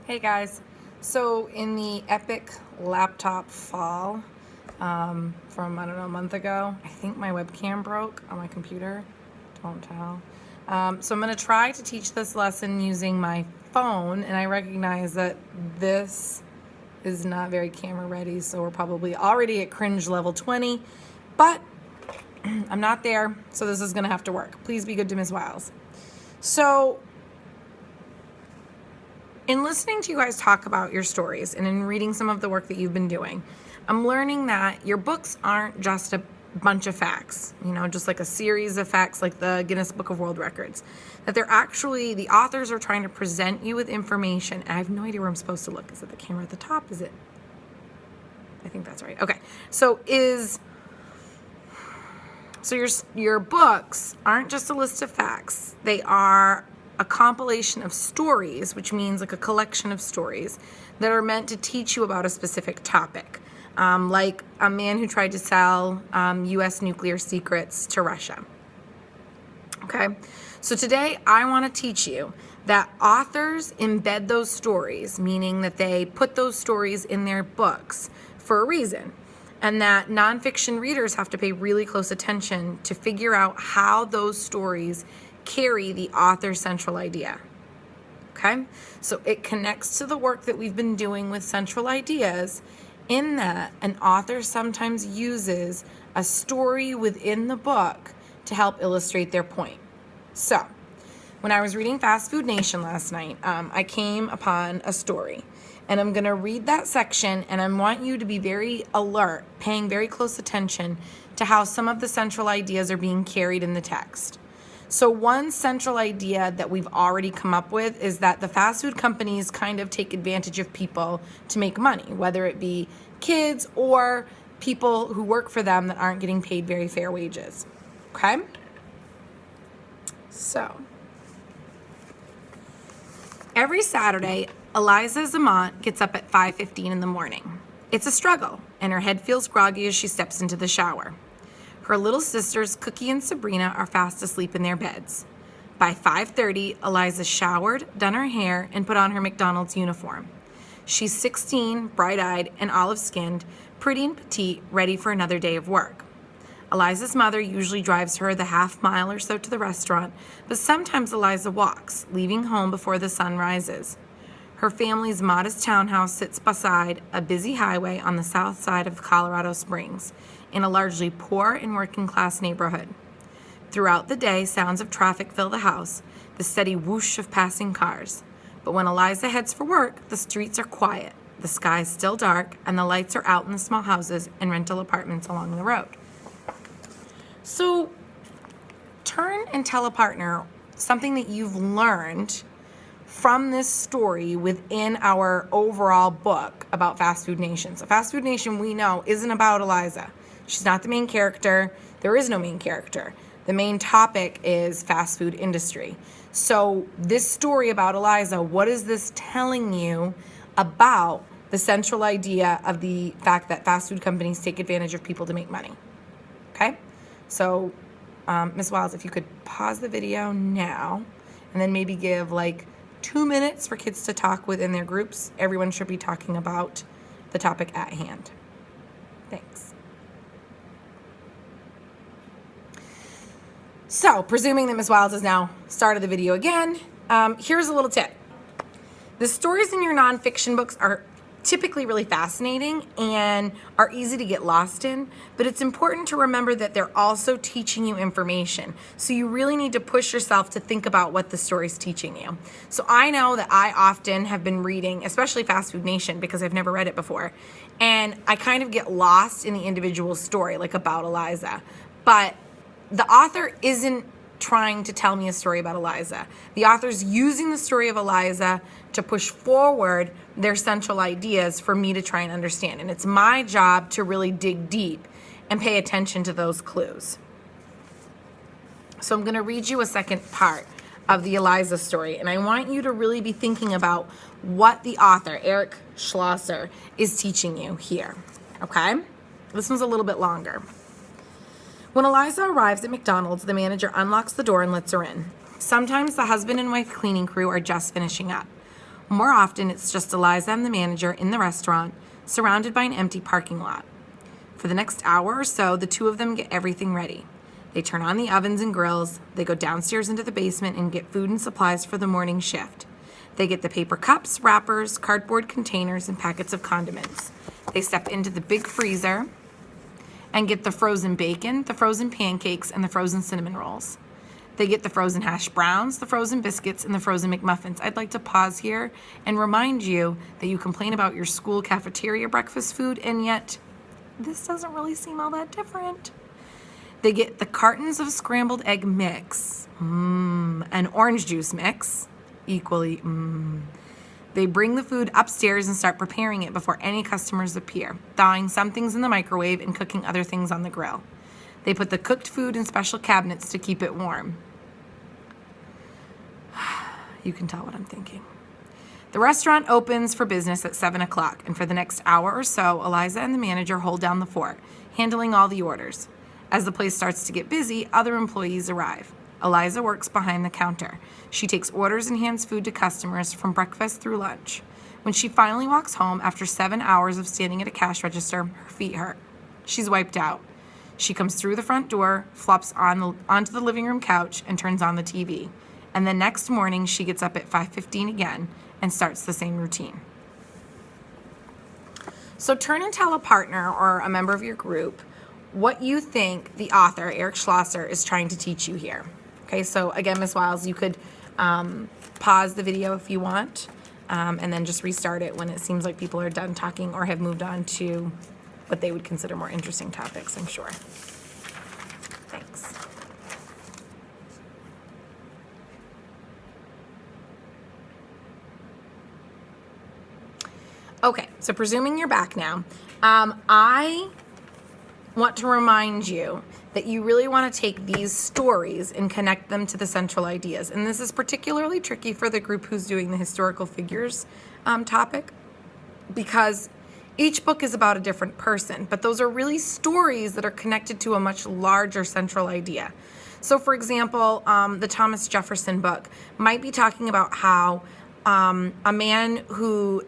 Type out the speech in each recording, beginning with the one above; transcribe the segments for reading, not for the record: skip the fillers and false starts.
Hey guys, so in the epic laptop fall from, I don't know, a month ago, I think my webcam broke on my computer. Don't tell. So I'm going to try to teach this lesson using my phone, and I recognize that this is not very camera ready, so we're probably already at cringe level 20, but I'm not there, so this is going to have to work. Please be good to Ms. Wiles. So in listening to you guys talk about your stories and in reading some of the work that you've been doing, I'm learning that your books aren't just a bunch of facts, just like a series of facts like the Guinness Book of World Records, that they're actually, the authors are trying to present you with information. I have no idea where I'm supposed to look. Is it the camera at the top? Is it? I think that's right. Okay. So your books aren't just a list of facts. They are a compilation of stories, which means like a collection of stories that are meant to teach you about a specific topic, like a man who tried to sell U.S. nuclear secrets to Russia. Okay, so today I want to teach you that authors embed those stories, meaning that they put those stories in their books for a reason, and that nonfiction readers have to pay really close attention to figure out how those stories carry the author's central idea. Okay? So it connects to the work that we've been doing with central ideas, in that an author sometimes uses a story within the book to help illustrate their point. So, when I was reading Fast Food Nation last night, I came upon a story. And I'm going to read that section, and I want you to be very alert, paying very close attention to how some of the central ideas are being carried in the text. So one central idea that we've already come up with is that the fast food companies kind of take advantage of people to make money, whether it be kids or people who work for them that aren't getting paid very fair wages. Okay? So, every Saturday, Eliza Zamont gets up at 5:15 in the morning. It's a struggle, and her head feels groggy as she steps into the shower. Her little sisters, Cookie and Sabrina, are fast asleep in their beds. By 5:30, Eliza's showered, done her hair, and put on her McDonald's uniform. She's 16, bright-eyed, and olive-skinned, pretty and petite, ready for another day of work. Eliza's mother usually drives her the half mile or so to the restaurant, but sometimes Eliza walks, leaving home before the sun rises. Her family's modest townhouse sits beside a busy highway on the south side of Colorado Springs, in a largely poor and working-class neighborhood. Throughout the day, sounds of traffic fill the house, the steady whoosh of passing cars. But when Eliza heads for work, the streets are quiet, the sky is still dark, and the lights are out in the small houses and rental apartments along the road. So, turn and tell a partner something that you've learned from this story within our overall book about Fast Food Nation. So Fast Food Nation, we know, isn't about Eliza. She's not the main character. There is no main character. The main topic is fast food industry. So this story about Eliza, what is this telling you about the central idea of the fact that fast food companies take advantage of people to make money? Okay? So, Ms. Wiles, if you could pause the video now and then maybe give 2 minutes for kids to talk within their groups. Everyone should be talking about the topic at hand. Thanks. So, presuming that Ms. Wiles has now started the video again, here's a little tip. The stories in your nonfiction books are typically really fascinating and are easy to get lost in, but it's important to remember that they're also teaching you information. So you really need to push yourself to think about what the story's teaching you. So I know that I often have been reading, especially Fast Food Nation, because I've never read it before, and I kind of get lost in the individual story, like about Eliza. But the author isn't trying to tell me a story about Eliza. The author's using the story of Eliza to push forward their central ideas for me to try and understand. And it's my job to really dig deep and pay attention to those clues. So I'm going to read you a second part of the Eliza story, and I want you to really be thinking about what the author, Eric Schlosser, is teaching you here. Okay? This one's a little bit longer. When Eliza arrives at McDonald's, the manager unlocks the door and lets her in. Sometimes the husband and wife cleaning crew are just finishing up. More often, it's just Eliza and the manager in the restaurant, surrounded by an empty parking lot. For the next hour or so, the two of them get everything ready. They turn on the ovens and grills. They go downstairs into the basement and get food and supplies for the morning shift. They get the paper cups, wrappers, cardboard containers, and packets of condiments. They step into the big freezer and get the frozen bacon, the frozen pancakes, and the frozen cinnamon rolls. They get the frozen hash browns, the frozen biscuits, and the frozen McMuffins. I'd like to pause here and remind you that you complain about your school cafeteria breakfast food, and yet this doesn't really seem all that different. They get the cartons of scrambled egg mix, and orange juice mix, equally. They bring the food upstairs and start preparing it before any customers appear, thawing some things in the microwave and cooking other things on the grill. They put the cooked food in special cabinets to keep it warm. You can tell what I'm thinking. The restaurant opens for business at 7 o'clock, and for the next hour or so, Eliza and the manager hold down the fort, handling all the orders. As the place starts to get busy, other employees arrive. Eliza works behind the counter. She takes orders and hands food to customers from breakfast through lunch. When she finally walks home after 7 hours of standing at a cash register, her feet hurt. She's wiped out. She comes through the front door, flops onto the living room couch, and turns on the TV. And the next morning, she gets up at 5:15 again and starts the same routine. So turn and tell a partner or a member of your group what you think the author, Eric Schlosser, is trying to teach you here. Okay, so again, Ms. Wiles, you could pause the video if you want, and then just restart it when it seems like people are done talking or have moved on to what they would consider more interesting topics, I'm sure. Thanks. Okay, so presuming you're back now, I want to remind you that you really want to take these stories and connect them to the central ideas. And this is particularly tricky for the group who's doing the historical figures topic, because each book is about a different person, but those are really stories that are connected to a much larger central idea. So for example, the Thomas Jefferson book might be talking about how a man who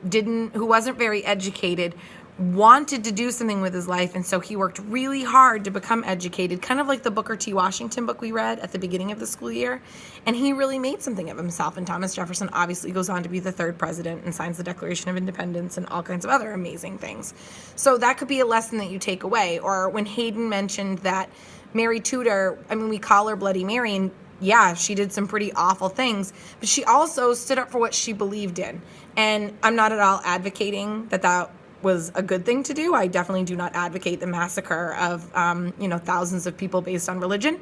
wasn't very educated wanted to do something with his life, and so he worked really hard to become educated, kind of like the Booker T. Washington book we read at the beginning of the school year, and he really made something of himself. And Thomas Jefferson obviously goes on to be the third president and signs the Declaration of Independence and all kinds of other amazing things. So that could be a lesson that you take away. Or when Hayden mentioned that Mary Tudor, we call her Bloody Mary, and yeah, she did some pretty awful things, but she also stood up for what she believed in. And I'm not at all advocating that was a good thing to do. I definitely do not advocate the massacre of, thousands of people based on religion.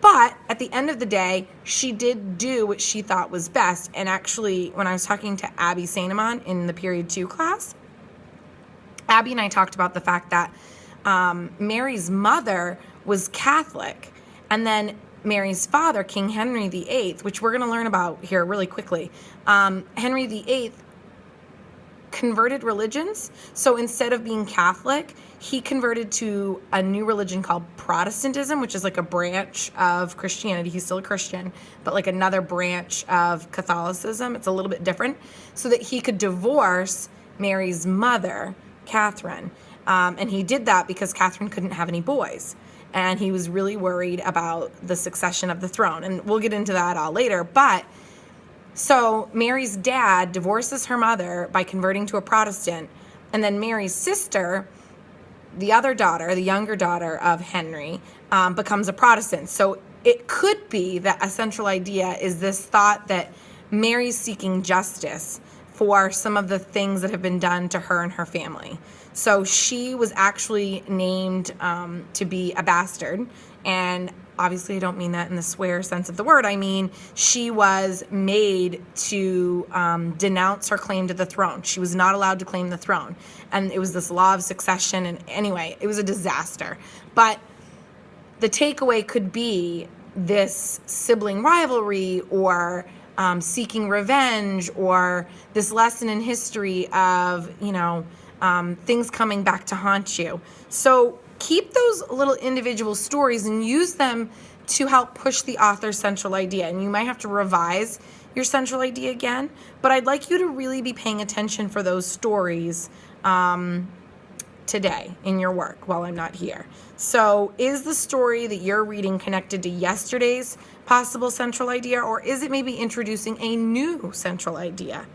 But at the end of the day, she did do what she thought was best. And actually, when I was talking to Abby Sainemon in the Period 2 class, Abby and I talked about the fact that Mary's mother was Catholic. And then Mary's father, King Henry VIII, which we're going to learn about here really quickly, Henry VIII converted religions. So instead of being Catholic, he converted to a new religion called Protestantism, which is like a branch of Christianity. He's still a Christian, but like another branch of Catholicism. It's a little bit different, so that he could divorce Mary's mother, Catherine. And he did that because Catherine couldn't have any boys. And he was really worried about the succession of the throne. And we'll get into that all later. But so Mary's dad divorces her mother by converting to a Protestant, and then Mary's sister, the other daughter, the younger daughter of Henry, becomes a Protestant. So it could be that a central idea is this thought that Mary's seeking justice for some of the things that have been done to her and her family. So she was actually named to be a bastard, and obviously I don't mean that in the swear sense of the word. I mean, she was made to denounce her claim to the throne. She was not allowed to claim the throne. And it was this law of succession. And anyway, it was a disaster. But the takeaway could be this sibling rivalry, or seeking revenge, or this lesson in history of, things coming back to haunt you. So keep those little individual stories and use them to help push the author's central idea. And you might have to revise your central idea again, but I'd like you to really be paying attention for those stories today in your work while I'm not here. So is the story that you're reading connected to yesterday's possible central idea, or is it maybe introducing a new central idea?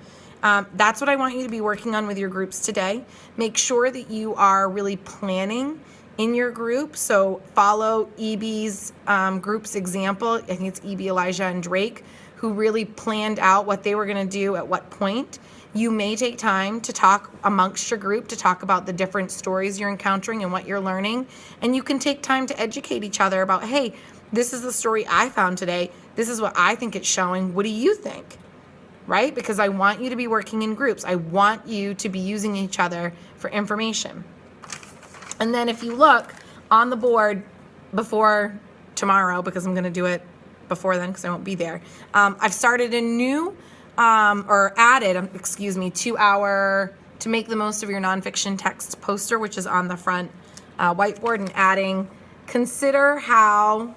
That's what I want you to be working on with your groups today. Make sure that you are really planning in your group. So follow EB's group's example. I think it's EB, Elijah, and Drake, who really planned out what they were going to do at what point. You may take time to talk amongst your group to talk about the different stories you're encountering and what you're learning. And you can take time to educate each other about, hey, this is the story I found today. This is what I think it's showing. What do you think? Right? Because I want you to be working in groups. I want you to be using each other for information. And then if you look on the board before tomorrow, because I'm going to do it before then because I won't be there, I've started a new added 2 hour to make the most of your nonfiction text poster, which is on the front whiteboard, and adding, consider how,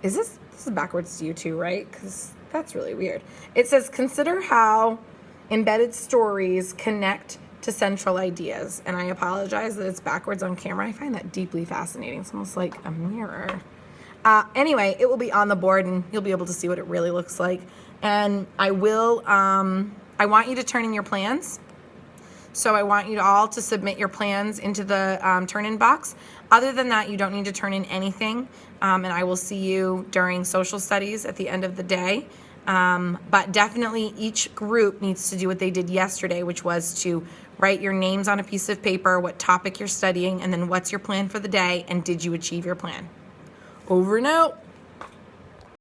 this is backwards to you too, right? Because that's really weird. It says, consider how embedded stories connect to central ideas. And I apologize that it's backwards on camera. I find that deeply fascinating. It's almost like a mirror. Anyway, it will be on the board and you'll be able to see what it really looks like. And I want you to turn in your plans. So I want you all to submit your plans into the turn-in box. Other than that, you don't need to turn in anything. And I will see you during social studies at the end of the day. But definitely each group needs to do what they did yesterday, which was to write your names on a piece of paper, what topic you're studying, and then what's your plan for the day, and did you achieve your plan? Over and out.